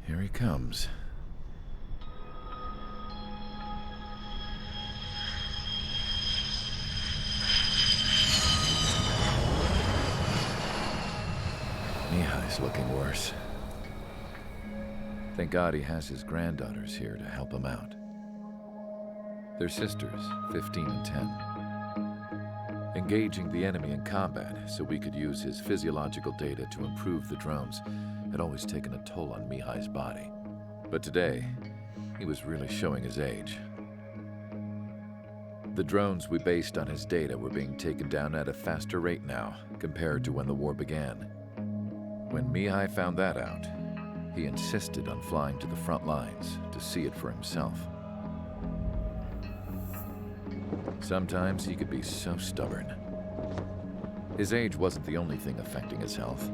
Here he comes. Mihai's looking worse. Thank God he has his granddaughters here to help him out. They're sisters, 15 and 10. Engaging the enemy in combat so we could use his physiological data to improve the drones had always taken a toll on Mihai's body. But today, he was really showing his age. The drones we based on his data were being taken down at a faster rate now compared to when the war began. When Mihai found that out, he insisted on flying to the front lines to see it for himself. Sometimes he could be so stubborn. His age wasn't the only thing affecting his health.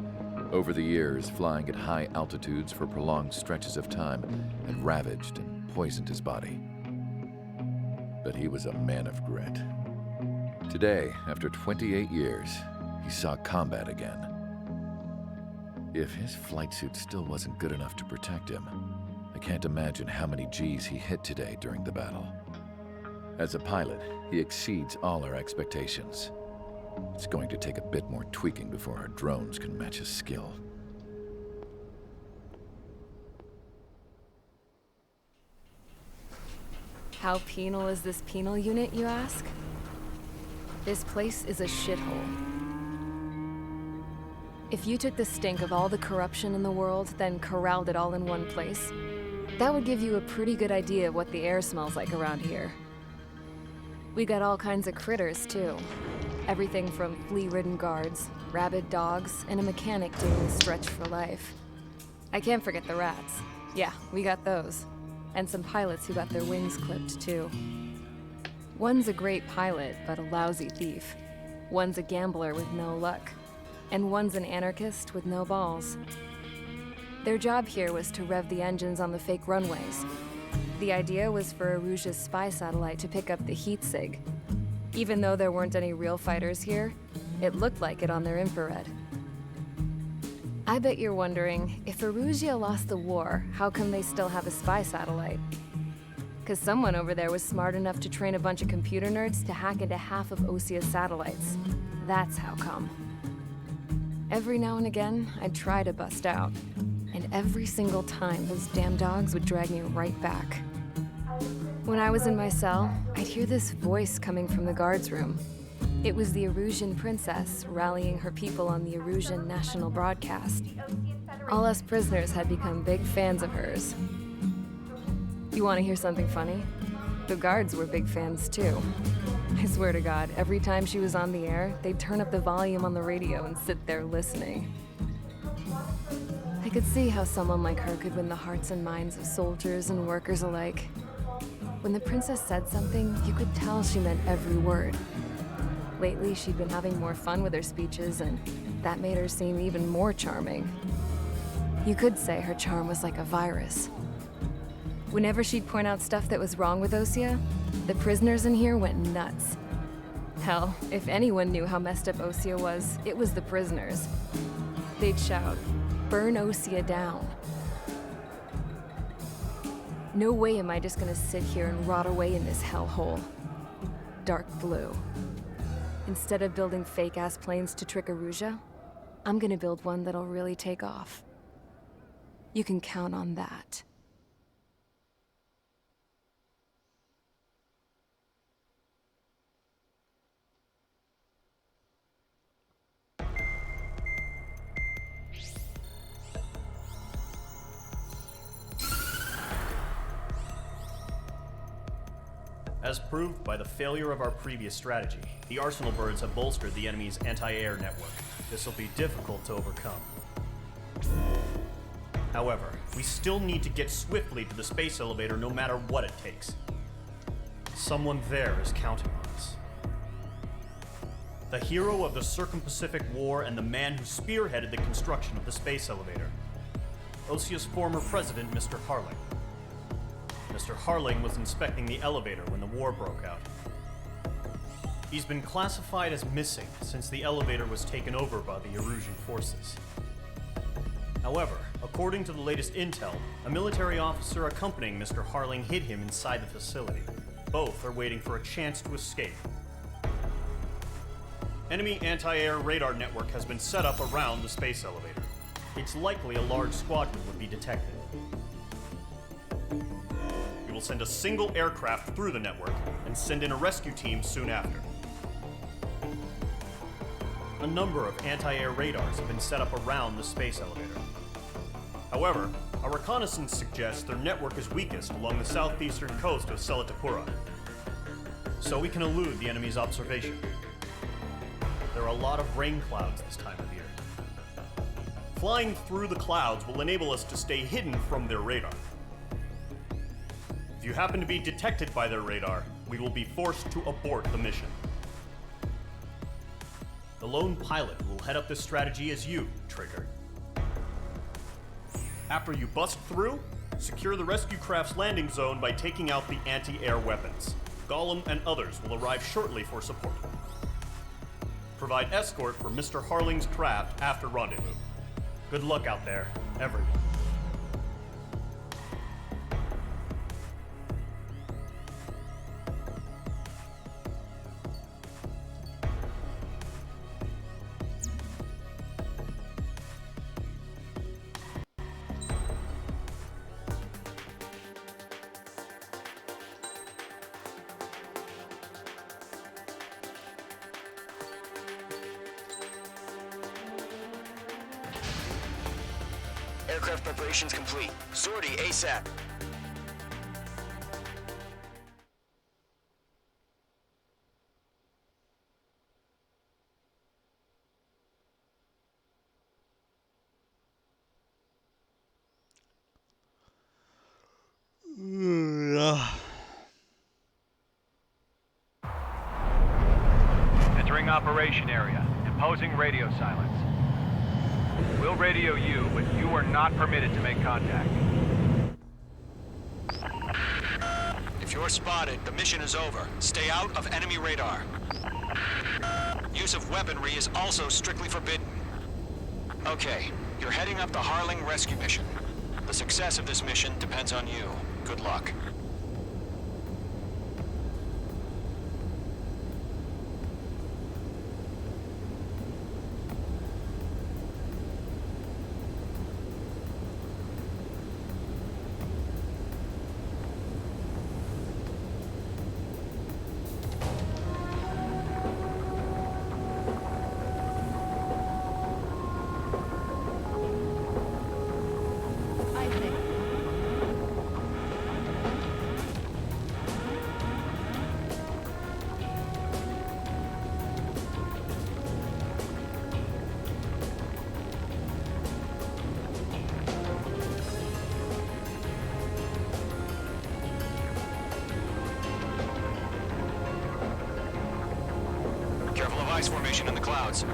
Over the years, flying at high altitudes for prolonged stretches of time had ravaged and poisoned his body. But he was a man of grit. Today, after 28 years, he saw combat again. If his flight suit still wasn't good enough to protect him, I can't imagine how many Gs he hit today during the battle. As a pilot, he exceeds all our expectations. It's going to take a bit more tweaking before our drones can match his skill. How penal is this penal unit, you ask? This place is a shithole. If you took the stink of all the corruption in the world, then corralled it all in one place, that would give you a pretty good idea of what the air smells like around here. We got all kinds of critters, too. Everything from flea-ridden guards, rabid dogs, and a mechanic doing a stretch for life. I can't forget the rats. Yeah, we got those. And some pilots who got their wings clipped, too. One's a great pilot, but a lousy thief. One's a gambler with no luck. And one's an anarchist with no balls. Their job here was to rev the engines on the fake runways. The idea was for Erusia's spy satellite to pick up the heat sig. Even though there weren't any real fighters here, it looked like it on their infrared. I bet you're wondering, if Erusia lost the war, how come they still have a spy satellite? 'Cause someone over there was smart enough to train a bunch of computer nerds to hack into half of Osia's satellites. That's how come. Every now and again, I'd try to bust out. And every single time, those damn dogs would drag me right back. When I was in my cell, I'd hear this voice coming from the guards room. It was the Erusian princess rallying her people on the Erusian national broadcast. All us prisoners had become big fans of hers. You want to hear something funny? The guards were big fans too. I swear to God, every time she was on the air, they'd turn up the volume on the radio and sit there listening. I could see how someone like her could win the hearts and minds of soldiers and workers alike. When the princess said something, you could tell she meant every word. Lately, she'd been having more fun with her speeches, and that made her seem even more charming. You could say her charm was like a virus. Whenever she'd point out stuff that was wrong with Osia, the prisoners in here went nuts. Hell, if anyone knew how messed up Osia was, it was the prisoners. They'd shout, "Burn Osia down." No way am I just gonna sit here and rot away in this hellhole. Dark blue. Instead of building fake-ass planes to trick Erusia, I'm gonna build one that'll really take off. You can count on that. As proved by the failure of our previous strategy, the Arsenal birds have bolstered the enemy's anti-air network. This will be difficult to overcome. However, we still need to get swiftly to the space elevator no matter what it takes. Someone there is counting on us. The hero of the Circum-Pacific War and the man who spearheaded the construction of the space elevator. Osia's former president, Mr. Harling. Mr. Harling was inspecting the elevator when the war broke out. He's been classified as missing since the elevator was taken over by the Erusian forces. However, according to the latest intel, a military officer accompanying Mr. Harling hid him inside the facility. Both are waiting for a chance to escape. Enemy anti-air radar network has been set up around the space elevator. It's likely a large squadron would be detected. We will send a single aircraft through the network and send in a rescue team soon after. A number of anti-air radars have been set up around the space elevator. However, our reconnaissance suggests their network is weakest along the southeastern coast of Selatapura, so we can elude the enemy's observation. There are a lot of rain clouds this time of year. Flying through the clouds will enable us to stay hidden from their radar. If you happen to be detected by their radar, we will be forced to abort the mission. The lone pilot who will head up this strategy is you, Trigger. After you bust through, secure the rescue craft's landing zone by taking out the anti-air weapons. Gollum and others will arrive shortly for support. Provide escort for Mr. Harling's craft after rendezvous. Good luck out there, everyone. Aircraft preparations complete. Sortie ASAP. Entering operation area. Imposing radio silence. We'll radio you, but you are not permitted to make contact. If you're spotted, the mission is over. Stay out of enemy radar. Use of weaponry is also strictly forbidden. Okay, you're heading up the Harling rescue mission. The success of this mission depends on you. Good luck. Careful of ice formation in the clouds.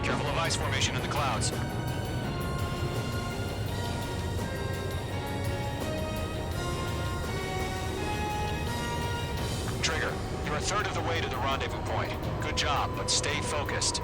Careful of ice formation in the clouds. Trigger, you're a third of the way to the rendezvous point. Good job, but stay focused.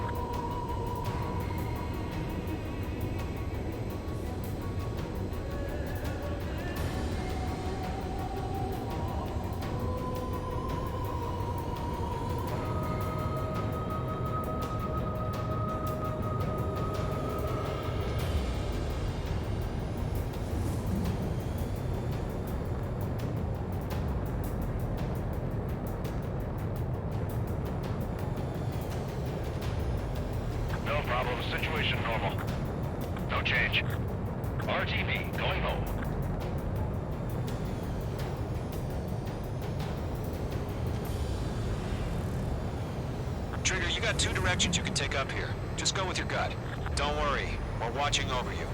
Bravo, situation normal. No change. RTV, going home. Trigger, you got 2 directions you can take up here. Just go with your gut. Don't worry, we're watching over you.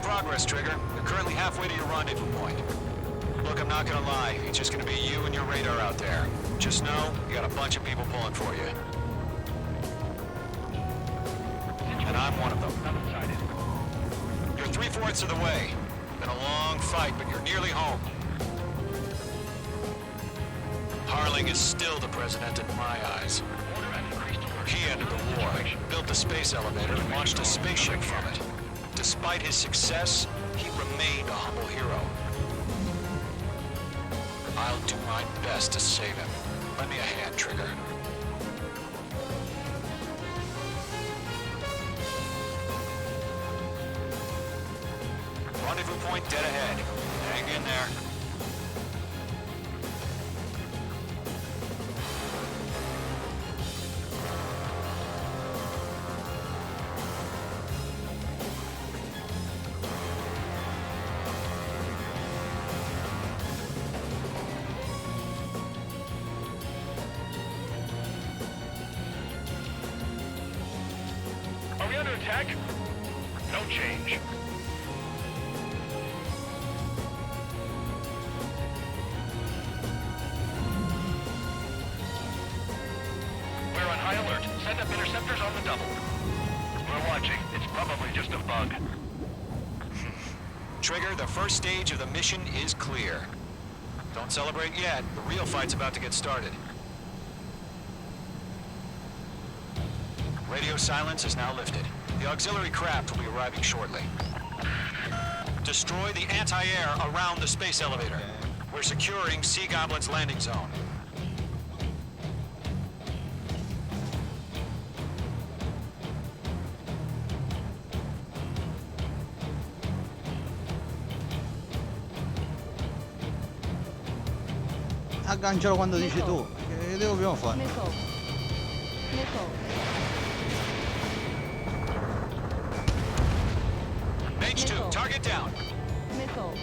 Progress, Trigger. You're currently halfway to your rendezvous point. Look, I'm not gonna lie. It's just gonna be you and your radar out there. Just know, you got a bunch of people pulling for you. And I'm one of them. You're 3/4 of the way. Been a long fight, but you're nearly home. Harling is still the president in my eyes. He ended the war, built the space elevator, and launched a spaceship from it. Despite his success, he remained a humble hero. I'll do my best to save him. Lend me a hand, Trigger. Rendezvous point dead ahead. Hang in there. Are we under attack? No change. We're on high alert. Send up interceptors on the double. We're watching. It's probably just a bug. Trigger, the first stage of the mission is clear. Don't celebrate yet. The real fight's about to get started. Radio silence is now lifted. The auxiliary craft will be arriving shortly. Destroy the anti-air around the space elevator. We're securing Sea Goblin's landing zone. Aggancialo quando dici tu. Che dobbiamo fare? Missile. Mage 2, target down. Missile.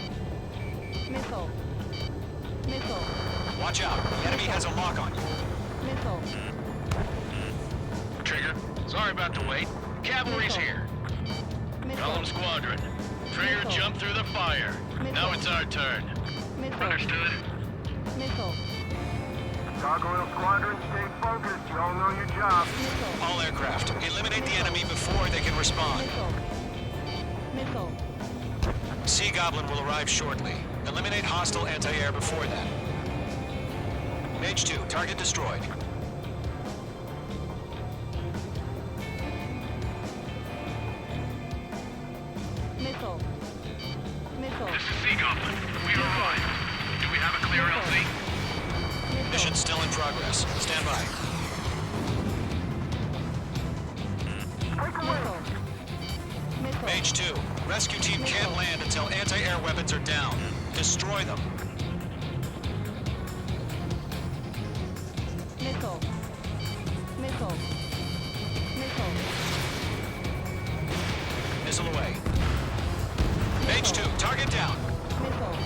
Watch out. The enemy has a lock on you. Missile. Trigger, sorry about the wait. Cavalry's here. Golem Squadron. Trigger jumped through the fire. Now it's our turn. Understood? Missile. Gargoyle Squadron, stay focused. You all know your job. All aircraft, eliminate the enemy before they can respond. Missile. Sea Goblin will arrive shortly. Eliminate hostile anti-air before then. Mage 2, target destroyed. Missile. This is Sea Goblin. We arrived. Do we have a clear LZ? Mission still in progress. Stand by. Mage 2, rescue team can't land until anti-air weapons are down. Destroy them. Missile. Missile away. Mage 2, target down. Missile.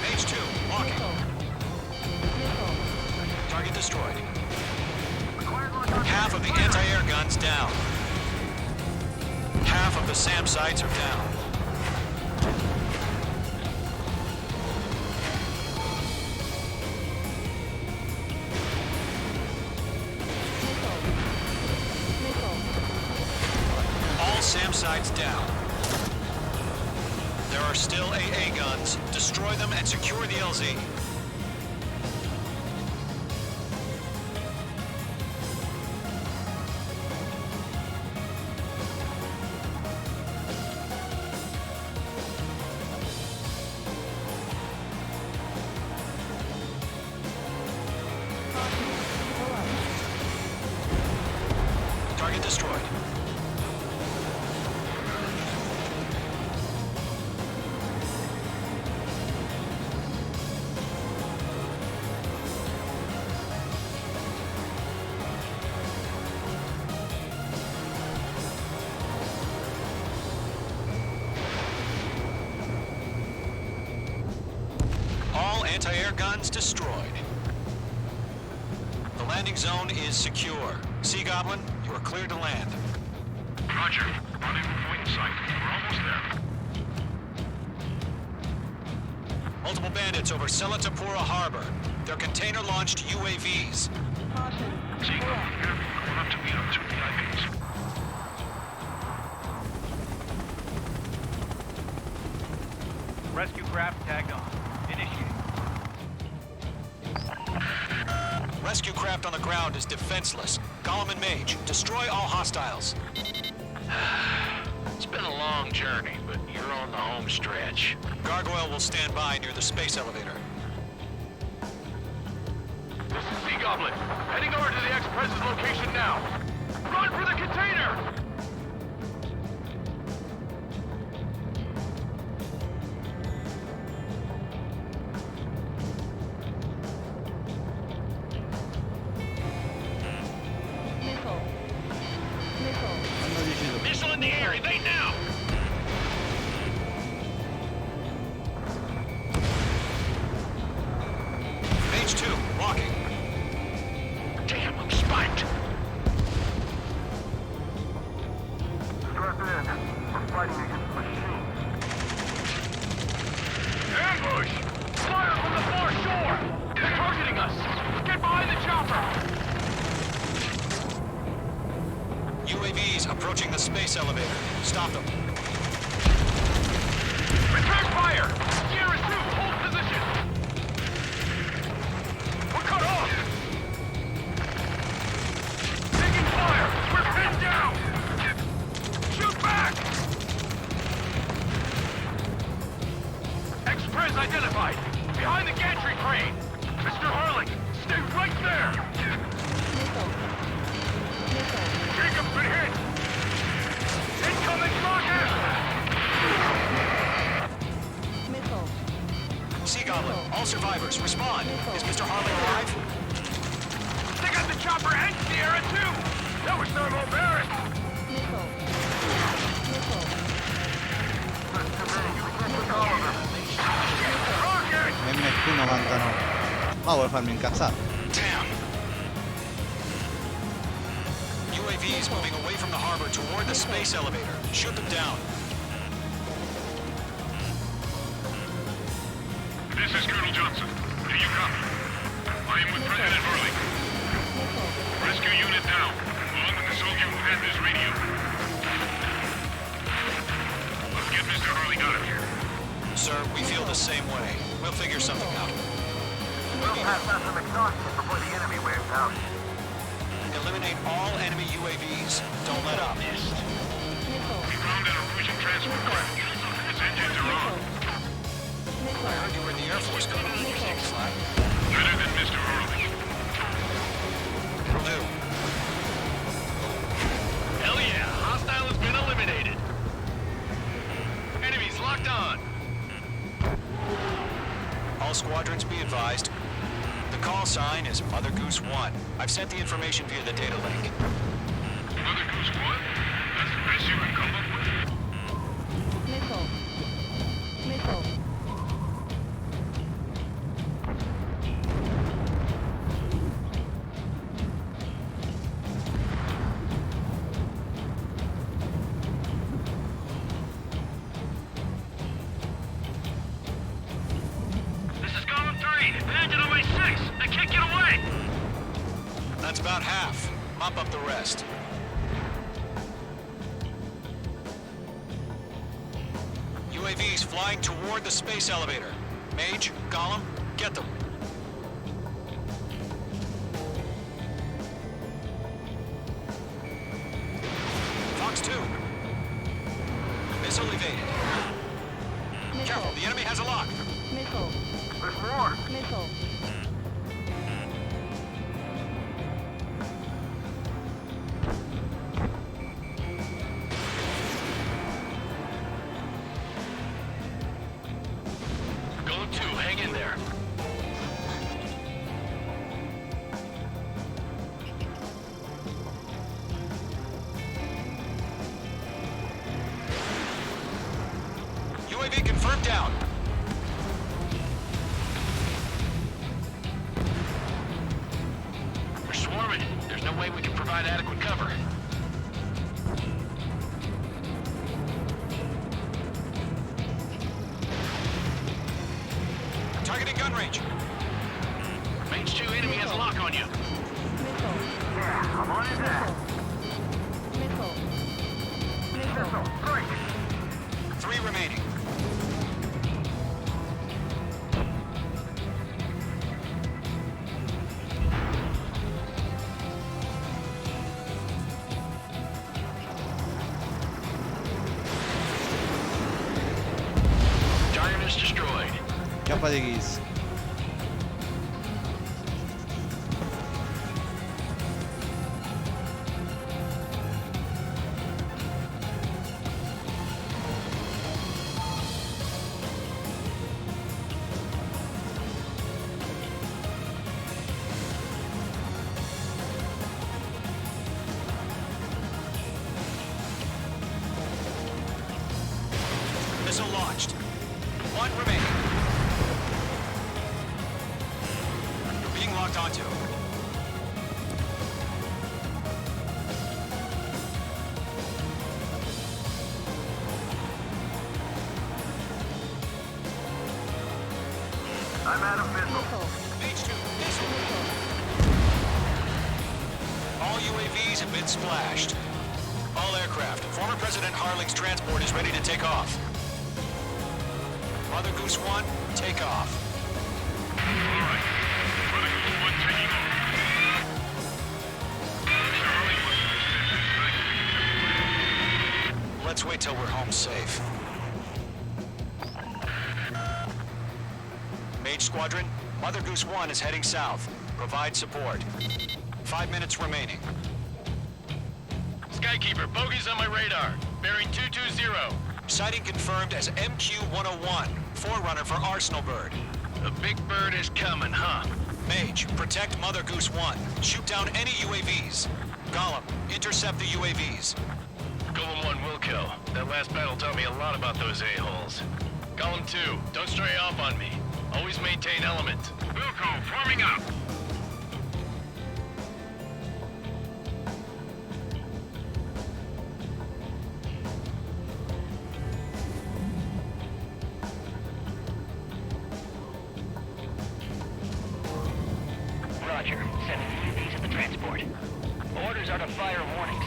Mage 2, walking. Target destroyed. Half of the anti-air guns down. Half of the SAM sites are down. All SAM sites down. There are still AA guns. Destroy them and secure the LZ. Target destroyed. All anti-air guns destroyed. The landing zone is secure. Sea Goblin, you are cleared to land. Roger. Rendezvous point in sight. We're almost there. Multiple bandits over Selatapura Harbor. They're container-launched UAVs. Seagull, here. Going up to meet our 2 VIPs. Rescue craft tagged on. Initiate. Rescue craft on the ground is defenseless. Gollum and Mage, destroy all hostiles. It's been a long journey, but you're on the home stretch. Gargoyle will stand by near the space elevator. This is Sea Goblin. Heading over to the Express's location now. Run for the container! Quando dici tu. Missile in the air! Evade now! Mage 2, walking. Damn, I'm spiked! Strap in. We're fighting against machines. Ambush! Fire from the far shore! They're targeting us! Get behind the chopper! UAVs approaching the space elevator. Stop them. Return fire! Sierra 2, hold position! We're cut off! Taking fire! We're pinned down! Shoot back! Express identified! Behind the gantry crane! Mr. Harling, stay right there! Jacob's been hit! Incoming rocket! Sea Goblin, all survivors, respond. Is Mr. Harling alive? They got the chopper and Sierra too! That was thermobaric! Rocket! MQ99. Ma vuoi farmi incazzare? Damn. UAVs moving away from the harbor toward the space elevator. Shoot them down. This is Colonel Johnson. Do you copy? I am with President Hurley. Rescue unit down, along with the soldier who had this radio. Let's get Mr. Hurley out of here. Sir, we feel the same way. We'll figure something out. We'll pass out some exhaustion before the enemy wears out. Eliminate all enemy UAVs. Don't let up. We found an Norwegian transport craft. Its engines are on. I heard you were in the Air Force, Colonel. Better than Mr. Hurley. It'll do. Hell yeah! Hostile has been eliminated. Enemies locked on. All squadrons be advised. The call sign is Mother Goose 1. I've sent the information via the data link. Mother Goose 1? That's the best you can come up with? This is Golem 3. Bandit on my 6. I can't get away. That's about half. Mop up the rest. UAVs flying toward the space elevator. Mage, Gollum, get them. Fox 2. Missile evaded. Careful, the enemy has a lock. Missile. There's more. Missile. Golem 2, hang in there. UAV confirmed down. We're swarming. There's no way we can provide adequate cover. Targeting gun range. Mage 2, enemy has a lock on you. Missile. Yeah, I'm on his ass. Missile. Missile, strike. 3 remaining. Giant is destroyed. 껴빠지기. Missile launched. 1 remaining. You're being locked onto. I'm out of missile. Mage 2, missile. All UAVs have been splashed. All aircraft. Former President Harling's transport is ready to take off. Mother Goose 1, take off. Alright. Mother Goose 1 taking off. Charlie, what's Let's wait till we're home safe. Mage Squadron, Mother Goose 1 is heading south. Provide support. 5 minutes remaining. Skykeeper, bogeys on my radar. Bearing 220. Sighting confirmed as MQ-101, forerunner for Arsenal Bird. The big bird is coming, huh? Mage, protect Mother Goose 1. Shoot down any UAVs. Gollum, intercept the UAVs. Golem 1 will kill. That last battle taught me a lot about those a-holes. Golem 2, don't stray off on me. Always maintain element. Wilco, forming up! Roger. Sending UAVs at the transport. Orders are to fire warnings.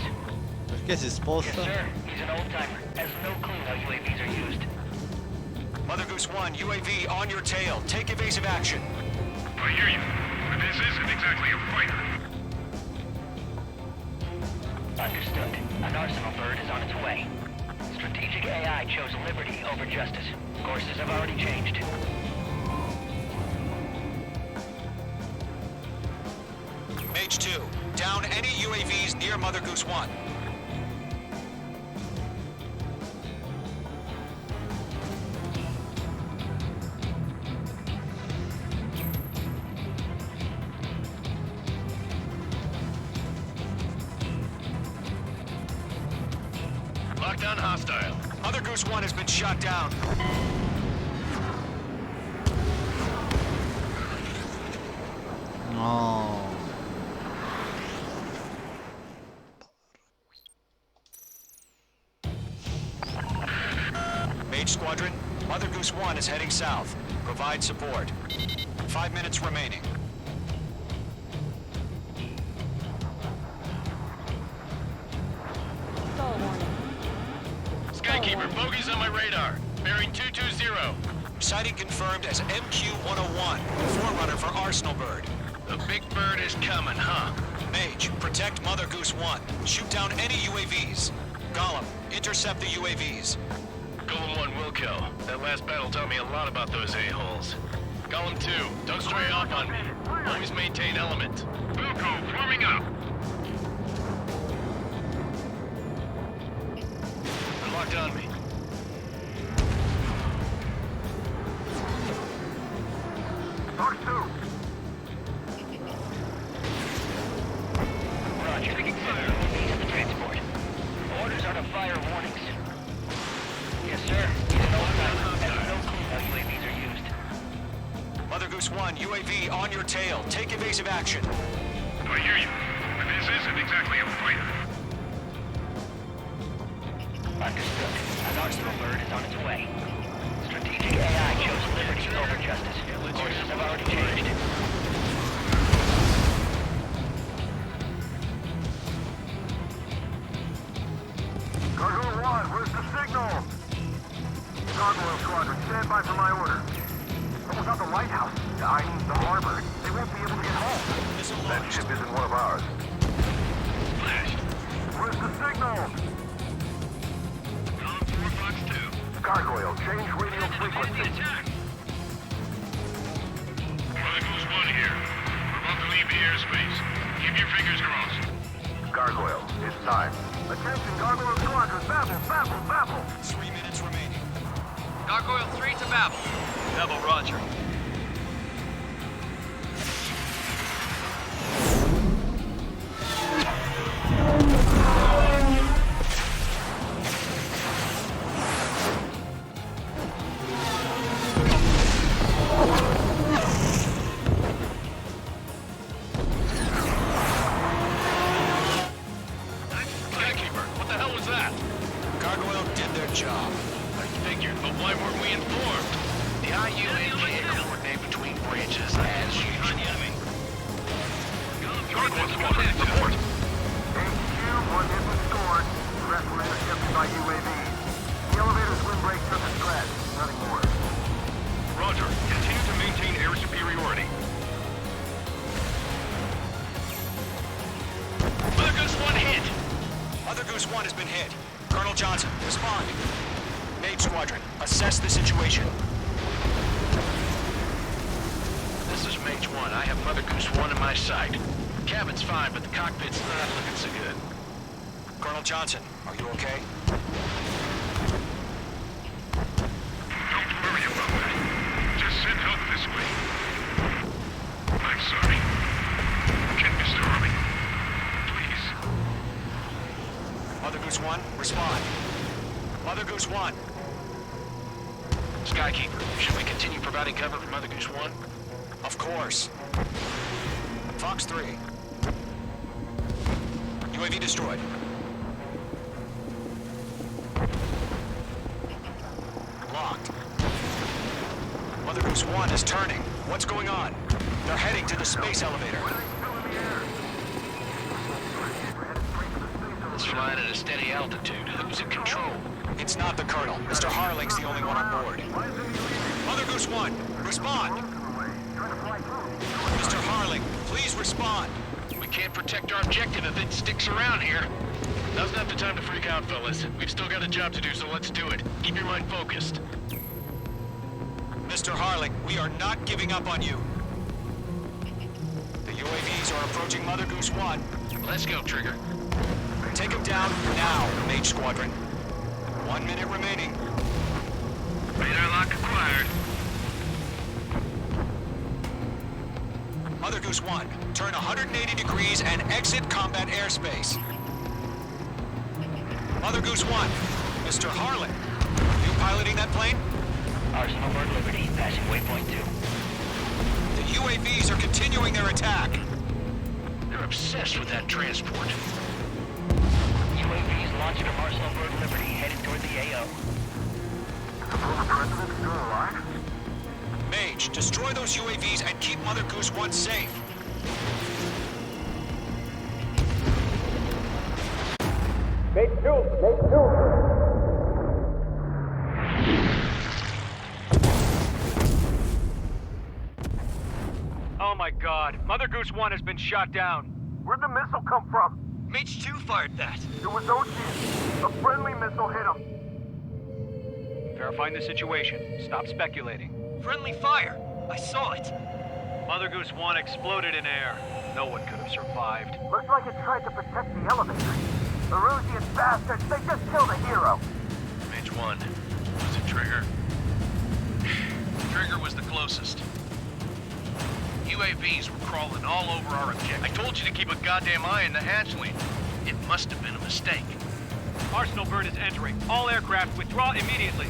Perché si sposta? Yes, sir. He's an old-timer. Has no clue how UAVs are used. Mother Goose 1, UAV on your tail. Take evasive action. I hear you, but this isn't exactly a fighter. Understood. An Arsenal Bird is on its way. Strategic AI chose liberty over justice. Courses have already changed. Mage 2, down any UAVs near Mother Goose 1. Lockdown hostile. Mother Goose 1 has been shot down. 어. Mage Squadron, Mother Goose 1 is heading south. Provide support. 5 minutes remaining. Skykeeper, bogeys on my radar. Bearing 2 sighting confirmed as MQ-101, forerunner for Arsenal Bird. The big bird is coming, huh? Mage, protect Mother Goose 1. Shoot down any UAVs. Gollum, intercept the UAVs. Golem 1, Wilco. That last battle taught me a lot about those a-holes. Golem 2, don't stray off on me. Always maintain element. Wilco, forming up. They're locked on me. Fox 2. Roger. UAVs at the transport. Orders are to fire warnings. Yes, sir. No clue how UAVs are used. Mother Goose 1, UAV on your tail. Take evasive action. I hear you. But this isn't exactly a fighter. Understood. An Arsenal Bird is on its way. Strategic AI chose liberty over justice. Courses have already changed. Gargoyle 1, where's the signal? Gargoyle Squadron, stand by for my order. Someone's at the lighthouse. I mean the harbor. They won't be able to get home. That ship isn't one of ours. Where's the signal? Golem 4, Fox 2. Gargoyle, change radio frequency. Mother Goose 1 here. We're about to leave the airspace. Keep your fingers crossed. Gargoyle, it's time. Attention, Gargoyle Squadron, babble. 3 minutes remaining. Gargoyle 3 to Babel. Double Roger. Skykeeper, what the hell was that? Gargoyle did their job. I figured, but why weren't we informed? The IUN can't coordinate between branches as usual. Gargoyle Squadron, report. HQ, one hit was scored. The rest were intercepted by UAV. The elevator's windbreak took a scratch. Nothing more. Roger. Continue to maintain air superiority. Mother Goose 1 hit. Mother Goose 1 has been hit. Colonel Johnson, respond. Mage Squadron, assess the situation. This is Mage 1. I have Mother Goose 1 in my sight. Cabin's fine, but the cockpit's not looking so good. Colonel Johnson, are you okay? Don't worry about that. Just send help this way. I'm sorry. Get Mr. Harley. Please. Mother Goose 1, respond. Mother Goose 1. Skykeeper, should we continue providing cover for Mother Goose 1? Of course. Fox 3. UAV destroyed. Locked. Mother Goose 1 is turning. What's going on? They're heading to the space elevator. It's flying at a steady altitude. Who's in control? It's not the Colonel. Mr. Harling's the only one on board. Mother Goose 1, respond! Mr. Harling, please respond! We can't protect our objective if it sticks around here. Now's not the time to freak out, fellas. We've still got a job to do, so let's do it. Keep your mind focused. Mr. Harling, we are not giving up on you. The UAVs are approaching Mother Goose 1. Let's go, Trigger. Take him down now, Mage Squadron. 1 minute remaining. Radar lock acquired. Mother Goose 1, turn 180 degrees and exit combat airspace. Mother Goose 1, Mr. Harling, you piloting that plane? Arsenal Bird Liberty, passing waypoint 2. The UAVs are continuing their attack. They're obsessed with that transport. UAVs launched from Arsenal Bird Liberty, headed toward the AO. The former president still alive? Mage, destroy those UAVs and keep Mother Goose 1 safe. my god. Mother Goose 1 has been shot down. Where'd the missile come from? Mage 2 fired that. It was Ocean. A friendly missile hit him. Verifying the situation. Stop speculating. Friendly fire. I saw it. Mother Goose 1 exploded in air. No one could have survived. Looks like it tried to protect the elevator. The Erusian bastards, they just killed a hero. Mage 1. Was it Trigger? Trigger was the closest. UAVs were crawling all over our objective. I told you to keep a goddamn eye on the hatchling. It must have been a mistake. Arsenal bird is entering. All aircraft withdraw immediately.